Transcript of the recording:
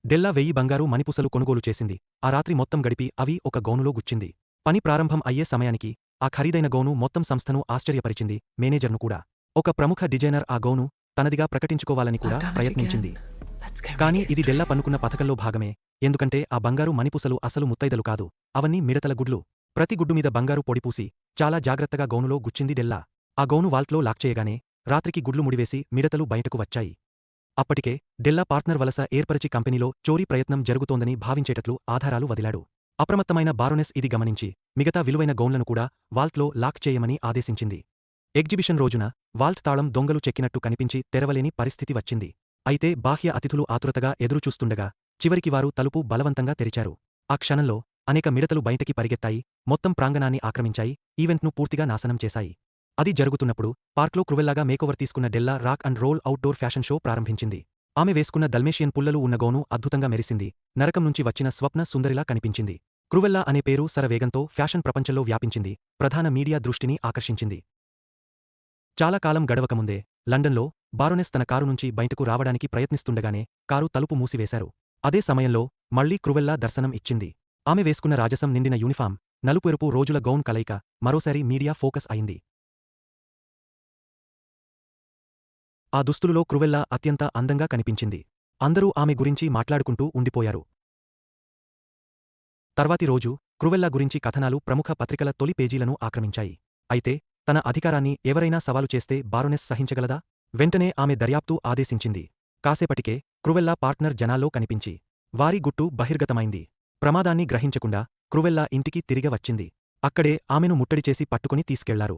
డెల్లా 1000 బంగారు మణిపూసలు కొనుగోలు చేసింది. ఆ రాత్రి మొత్తం గడిపి అవి ఒక గౌనులో గుచ్చింది. పని ప్రారంభం అయ్యే సమయానికి ఆ ఖరీదైన గౌను మొత్తం సంస్థను ఆశ్చర్యపరిచింది, మేనేజర్ను కూడా. ఒక ప్రముఖ డిజైనర్ ఆ గౌను తనదిగా ప్రకటించుకోవాలని కూడా I've done it ప్రయత్నించింది. again. Let's go కానీ make ఇది history. డెల్లా పన్నుకున్న పథకంలో భాగమే. ఎందుకంటే ఆ బంగారు మణిపూసలు అసలు ముత్తైదలు కాదు, అవన్నీ మిడతల గుడ్లు. ప్రతి గుడ్డు మీద బంగారు పొడిపూసి చాలా జాగ్రత్తగా గౌనులో గుచ్చింది డెల్లా. ఆ గౌను వాల్ట్లో లాక్ చేయగానే రాత్రికి గుడ్లు ముడివేసి మిడతలు బయటకు వచ్చాయి. అప్పటికే డెల్లా పార్ట్నర్ వలస ఏర్పరచి కంపెనీలో చోరీ ప్రయత్నం జరుగుతోందని భావించేటట్లు ఆధారాలు వదిలాడు. అప్రమత్తమైన బారోనెస్ ఇది గమనించి మిగతా విలువైన గౌన్లను కూడా వాల్ట్లో లాక్ చేయమని ఆదేశించింది. ఎగ్జిబిషన్ రోజున వాల్ట్ తాళం దొంగలు చెక్కినట్టు కనిపించి తెరవలేని పరిస్థితి వచ్చింది. అయితే బాహ్య అతిథులు ఆతురతగా ఎదురుచూస్తుండగా చివరికి వారు తలుపు బలవంతంగా తెరిచారు. ఆ క్షణంలో అనేక మిడతలు బయటికి పరిగెత్తాయి, మొత్తం ప్రాంగణాన్ని ఆక్రమించాయి, ఈవెంట్ను పూర్తిగా నాశనం చేశాయి. అది జరుగుతున్నప్పుడు పార్క్లో క్రువెల్లాగా మేకోవర్ తీసుకున్న Della rock and roll outdoor fashion show ప్రారంభించింది. ఆమె వేసుకున్న దల్మేషియన్ పుల్లలు ఉన్న గౌను అద్భుతంగా మెరిసింది, నరకం నుంచి వచ్చిన స్వప్న సుందరిలా కనిపించింది. క్రువెల్లా అనే పేరు శరవేగంతో ఫ్యాషన్ ప్రపంచంలో వ్యాపించింది, ప్రధాన మీడియా దృష్టిని ఆకర్షించింది. చాలా కాలం గడవకముందే లండన్లో బారోనెస్ తన కారు నుంచి బయటకు రావడానికి ప్రయత్నిస్తుండగానే కారు తలుపు మూసివేశారు. అదే సమయంలో మళ్లీ క్రువెల్లా దర్శనం ఇచ్చింది. ఆమె వేసుకున్న రాజసం నిండిన యూనిఫాం, నలుపు-ఎరుపు రోజుల గౌన్ కలయిక మరోసారి మీడియా ఫోకస్ అయింది. ఆ దుస్తులులో క్రువెల్లా అత్యంత అందంగా కనిపించింది. అందరూ ఆమె గురించి మాట్లాడుకుంటూ ఉండిపోయారు. తర్వాతి రోజు క్రువెల్లా గురించి కథనాలు ప్రముఖ పత్రికల తొలి పేజీలను ఆక్రమించాయి. అయితే తన అధికారాన్ని ఎవరైనా సవాలు చేస్తే బారోనెస్ సహించగలదా? వెంటనే ఆమె దర్యాప్తు ఆదేశించింది. కాసేపటికే క్రువెల్లా పార్ట్నర్ జనాల్లో కనిపించి వారి గుట్టు బహిర్గతమైంది. ప్రమాదాన్ని గ్రహించకుండా క్రువెల్లా ఇంటికి తిరిగి వచ్చింది. అక్కడే ఆమెను ముట్టడి చేసి పట్టుకుని తీసుకెళ్లారు.